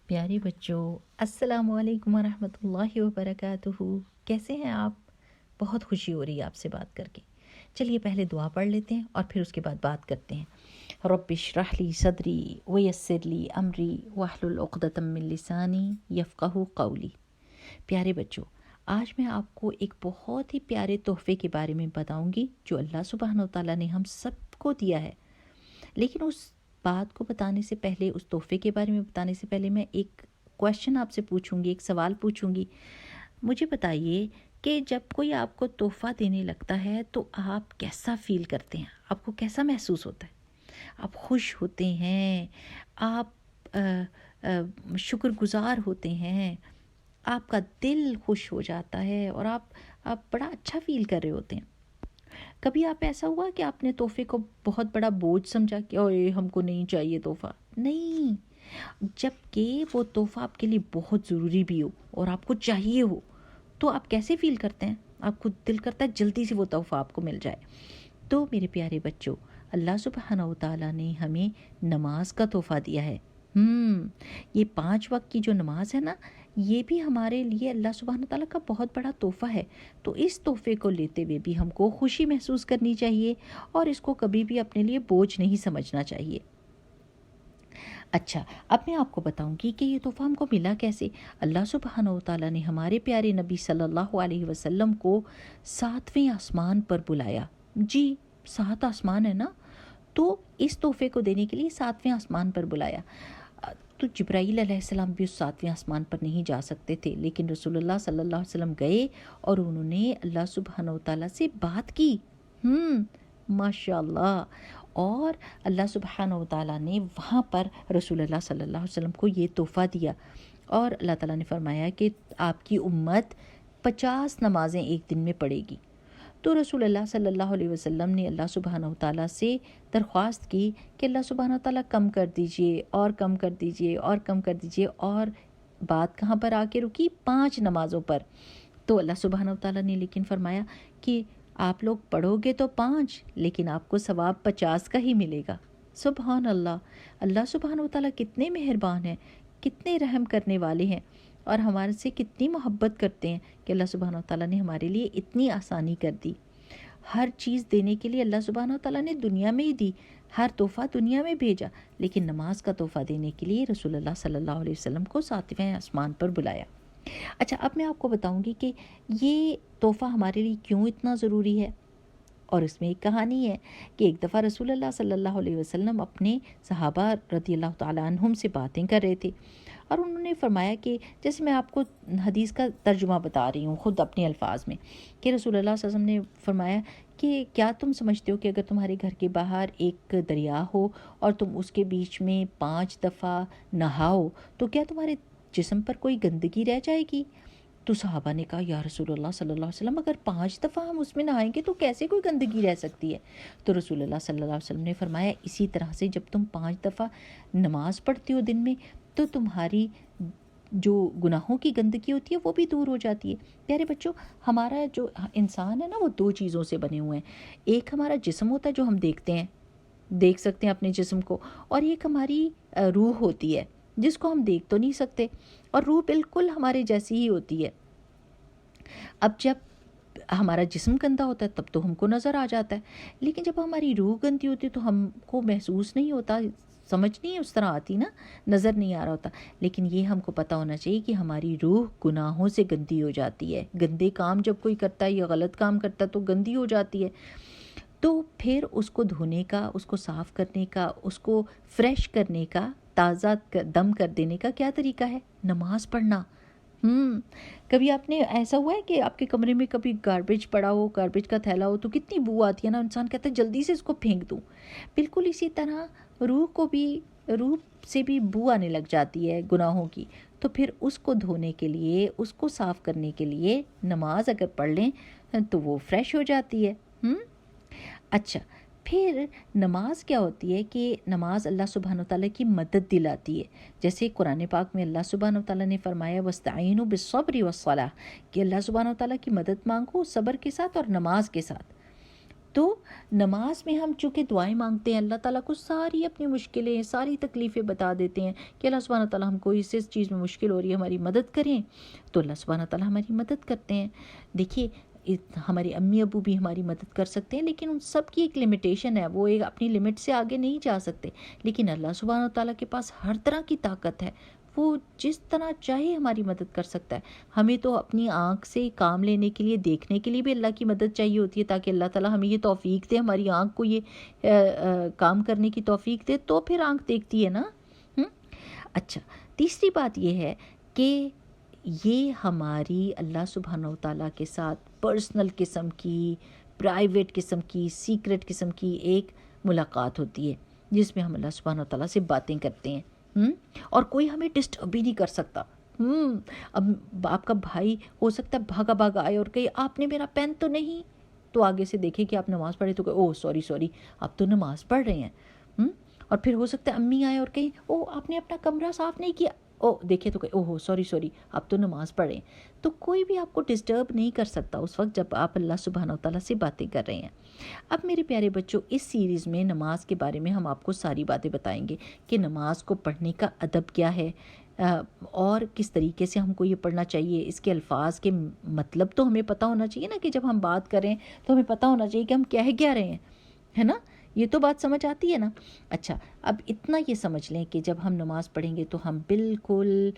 प्यारे बच्चों, अस्सलाम वालेकुम वरहमतुल्लाहि वबरकातुहू। कैसे हैं आप? बहुत खुशी हो रही है आपसे बात करके। चलिए पहले दुआ पढ़ लेते हैं और फिर उसके बाद बात करते हैं। रब्बिश्रह ली सदरी वयस्सिर ली अमरी वहलुल उक़दतम मिन लिसानी यफ़क़हू क़ौली। प्यारे बच्चों, आज मैं आपको एक बहुत ही प्यारे तोहफ़े के बारे में बताऊंगी जो अल्लाह सुब्हानहू व तआला ने हम सबको दिया है। लेकिन उस बात को बताने से पहले, उस तोहफ़े के बारे में बताने से पहले, मैं एक क्वेश्चन आपसे पूछूंगी, एक सवाल पूछूंगी। मुझे बताइए कि जब कोई आपको तोहफ़ा देने लगता है तो आप कैसा फ़ील करते हैं? आपको कैसा महसूस होता है? आप खुश होते हैं? आप शुक्रगुज़ार होते हैं? आपका दिल खुश हो जाता है और आप बड़ा अच्छा फ़ील कर रहे होते हैं। कभी आप ऐसा हुआ कि आपने तोहफे को बहुत बड़ा बोझ समझा कि ओए हमको नहीं चाहिए तोहफा? नहीं, जबकि वो तोहफा आपके लिए बहुत ज़रूरी भी हो और आपको चाहिए हो, तो आप कैसे फील करते हैं? आपको दिल करता है जल्दी से वो तोहफा आपको मिल जाए। तो मेरे प्यारे बच्चों, अल्लाह सुब्हानहू व तआला ने हमें नमाज का तोहफा दिया है। ये 5 वक्त की जो नमाज है ना, ये भी हमारे लिए अल्लाह सुब्हानहू व तआला का बहुत बड़ा तोहफ़ा है। तो इस तोहफ़े को लेते हुए भी हमको खुशी महसूस करनी चाहिए और इसको कभी भी अपने लिए बोझ नहीं समझना चाहिए। अच्छा, अब मैं आपको बताऊंगी कि ये तोहफ़ा हमको मिला कैसे। अल्लाह सुब्हानहू व तआला ने हमारे प्यारे नबी सल्लल्लाहु अलैहि वसल्लम को 7वें आसमान पर बुलाया। जी, 7 आसमान है ना, तो इस तोहफ़े को देने के लिए 7वें आसमान पर बुलाया। तो जिब्राईल अलैहिस्सलाम भी उस 7वें आसमान पर नहीं जा सकते थे, लेकिन रसूलुल्लाह सल्लल्लाहु अलैहि वसल्लम गए और उन्होंने अल्लाह सुब्हानहू व तआला से बात की। माशाअल्लाह। और अल्लाह सुब्हानहू व तआला ने वहाँ पर रसूलुल्लाह सल्लल्लाहु अलैहि वसल्लम को ये तोहफ़ा दिया और अल्लाह ताला ने फरमाया कि आपकी उम्मत 50 नमाज़ें एक दिन में पढ़ेगी। तो रसूलुल्लाह सल्लल्लाहु अलैहि वसल्लम ने अल्लाह सुब्हानहू तआला से दरख्वास्त की कि अल्लाह सुब्हानहू तआला कम कर दीजिए और कम कर दीजिए और कम कर दीजिए। और बात कहाँ पर आके रुकी? 5 नमाज़ों पर। तो अल्लाह सुब्हानहू तआला ने लेकिन फरमाया कि आप लोग पढ़ोगे तो 5, लेकिन आपको सवाब 50 का ही मिलेगा। सुबहान अल्लाह। अल्लाह सुब्हानहू तआला कितने मेहरबान हैं, कितने रहम करने वाले हैं और हमारे से कितनी मोहब्बत करते हैं कि अल्लाह सुब्हानहू तआला ने हमारे लिए इतनी आसानी कर दी। हर चीज़ देने के लिए अल्लाह सुब्हानहू तआला ने दुनिया में ही दी, हर तोहफ़ा दुनिया में भेजा, लेकिन नमाज का तोहफ़ा देने के लिए रसूलुल्लाह सल्लल्लाहु अलैहि वसल्लम को 7वें आसमान पर बुलाया। अच्छा, अब मैं आपको बताऊंगी कि ये तोहफ़ा हमारे लिए क्यों इतना ज़रूरी है। और इसमें एक कहानी है कि एक दफ़ा रसूलुल्लाह सल्लल्लाहु अलैहि वसल्लम अपने सहाबा रज़ियल्लाहु तआला अन्हुम से बातें कर रहे थे और उन्होंने फरमाया कि जैसे मैं आपको हदीस का तर्जुमा बता रही हूँ खुद अपने अल्फाज में, कि रसूलुल्लाह सल्लल्लाहु अलैहि वसल्लम ने फरमाया कि क्या तुम समझते हो कि अगर तुम्हारे घर के बाहर एक दरिया हो और तुम उसके बीच में 5 दफ़ा नहाओ तो क्या तुम्हारे जिस्म पर कोई गंदगी रह जाएगी? तो सहाबा ने कहा, या रसूलुल्लाह सल्लल्लाहु अलैहि वसल्लम, अगर 5 दफ़ा हम उसमें नहाएंगे तो कैसे कोई गंदगी रह सकती है? तो रसूलुल्लाह सल्लल्लाहु अलैहि वसल्लम ने फरमाया, इसी तरह से जब तुम 5 दफ़ा नमाज पढ़ती हो दिन में तो तुम्हारी जो गुनाहों की गंदगी होती है वो भी दूर हो जाती है। प्यारे बच्चों, हमारा जो इंसान है ना, वो 2 चीज़ों से बने हुए हैं। एक हमारा जिस्म होता है जो हम देखते हैं, देख सकते हैं अपने जिस्म को, और एक हमारी रूह होती है जिसको हम देख तो नहीं सकते, और रूह बिल्कुल हमारे जैसी ही होती है। अब जब हमारा जिस्म गंदा होता है तब तो हमको नज़र आ जाता है, लेकिन जब हमारी रूह गंदी होती है तो हमको महसूस नहीं होता, समझ नहीं उस तरह आती ना, नज़र नहीं आ रहा होता। लेकिन ये हमको पता होना चाहिए कि हमारी रूह गुनाहों से गंदी हो जाती है। गंदे काम जब कोई करता है या गलत काम करता है तो गंदी हो जाती है। तो फिर उसको धोने का, उसको साफ़ करने का, उसको फ्रेश करने का, ताज़ा दम कर देने का क्या तरीका है? नमाज पढ़ना। कभी आपने ऐसा हुआ है कि आपके कमरे में कभी गार्बेज पड़ा हो, गार्बेज का थैला हो, तो कितनी बू आती है ना, इंसान कहता है जल्दी से इसको फेंक दूँ। बिल्कुल इसी तरह रूह से भी बू आने लग जाती है गुनाहों की। तो फिर उसको धोने के लिए, उसको साफ़ करने के लिए नमाज अगर पढ़ लें तो वो फ्रेश हो जाती है। अच्छा, फिर नमाज क्या होती है कि नमाज अल्लाह सुब्हानहू तआला की मदद दिलाती है। जैसे कुरान पाक में अल्लाह सुब्हानहू तआला ने फरमाया, वस्तईनु बिस्सब्रि वस्सलाह, कि अल्लाह सुब्हानहू तआला की मदद मांगो सब्र के साथ और नमाज के साथ। تو نماز میں ہم چونکہ دعائیں مانگتے ہیں، اللہ تعالیٰ کو ساری اپنی مشکلیں، ساری تکلیفیں بتا دیتے ہیں کہ اللہ سبحانہ تعالیٰ ہم کو اس چیز میں مشکل ہو رہی ہے، ہماری مدد کریں، تو اللہ سبحانہ تعالیٰ ہماری مدد کرتے ہیں۔ دیکھیے ہمارے امی ابو بھی ہماری مدد کر سکتے ہیں، لیکن ان سب کی ایک لمیٹیشن ہے، وہ ایک اپنی لمٹ سے آگے نہیں جا سکتے، لیکن اللہ سبحانہ تعالیٰ کے پاس ہر طرح کی طاقت ہے، وہ جس طرح چاہے ہماری مدد کر سکتا ہے۔ ہمیں تو اپنی آنکھ سے کام لینے کے لیے، دیکھنے کے لیے بھی اللہ کی مدد چاہیے ہوتی ہے، تاکہ اللہ تعالیٰ ہمیں یہ توفیق دے، ہماری آنکھ کو یہ کام کرنے کی توفیق دے، تو پھر آنکھ دیکھتی ہے نا۔ اچھا، تیسری بات یہ ہے کہ یہ ہماری اللہ سبحانہ وتعالیٰ کے ساتھ پرسنل قسم کی، پرائیویٹ قسم کی، سیکرٹ قسم کی ایک ملاقات ہوتی ہے، جس میں ہم اللہ سبحانہ وتعالیٰ سے باتیں کرتے ہیں، اور کوئی ہمیں ڈسٹرب بھی نہیں کر سکتا۔ اب آپ کا بھائی ہو سکتا ہے بھاگا بھاگا آئے اور کہے آپ نے میرا پین تو نہیں، تو آگے سے دیکھے کہ آپ نماز پڑھے تو کہ اوہ سوری آپ تو نماز پڑھ رہے ہیں۔ اور پھر ہو سکتا ہے امی آئے اور کہیں او آپ نے اپنا کمرہ صاف نہیں کیا، او دیکھے تو کہ اوہ سوری آپ تو نماز پڑھیں۔ تو کوئی بھی آپ کو ڈسٹرب نہیں کر سکتا اس وقت جب آپ اللہ سبحانہ وتعالیٰ سے باتیں کر رہے ہیں۔ اب میرے پیارے بچوں، اس سیریز میں نماز کے بارے میں ہم آپ کو ساری باتیں بتائیں گے کہ نماز کو پڑھنے کا ادب کیا ہے، اور کس طریقے سے ہم کو یہ پڑھنا چاہیے، اس کے الفاظ کے مطلب تو ہمیں پتہ ہونا چاہیے نا، کہ جب ہم بات کریں تو ہمیں پتہ ہونا چاہیے کہ ہم کہہ کیا رہے ہیں، ہے نا؟ یہ تو بات سمجھ آتی ہے نا۔ اچھا، اب اتنا یہ سمجھ لیں کہ جب ہم نماز پڑھیں گے تو ہم بالکل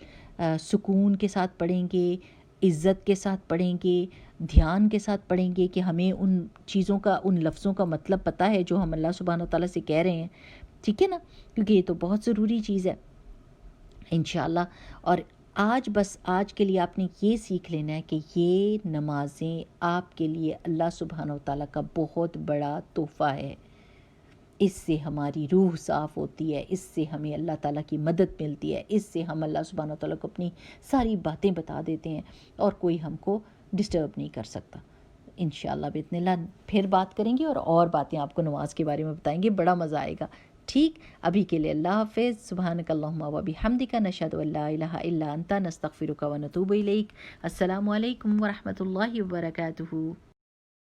سکون کے ساتھ پڑھیں گے، عزت کے ساتھ پڑھیں گے، دھیان کے ساتھ پڑھیں گے کہ ہمیں ان چیزوں کا، ان لفظوں کا مطلب پتہ ہے جو ہم اللہ سبحانہ تعالیٰ سے کہہ رہے ہیں، ٹھیک ہے نا؟ کیونکہ یہ تو بہت ضروری چیز ہے انشاءاللہ۔ اور آج کے لیے آپ نے یہ سیکھ لینا ہے کہ یہ نمازیں آپ کے لیے اللہ سبحانہ وتعالیٰ کا بہت بڑا تحفہ ہے، اس سے ہماری روح صاف ہوتی ہے، اس سے ہمیں اللہ تعالیٰ کی مدد ملتی ہے، اس سے ہم اللہ سبحانہ وتعالیٰ کو اپنی ساری باتیں بتا دیتے ہیں، اور کوئی ہم کو ڈسٹرب نہیں کر سکتا۔ انشاءاللہ باذن اللہ پھر بات کریں گے اور باتیں آپ کو نماز کے بارے میں بتائیں گے، بڑا مزہ آئے گا۔ ٹھیک، ابھی کے لیے اللہ حافظ۔ سبحانک اللہم و بحمدک، نشہد ان لا الہ الا انت، نستغفرک و نتوب الیک۔ السلام علیکم ورحمۃ اللہ وبرکاتہ۔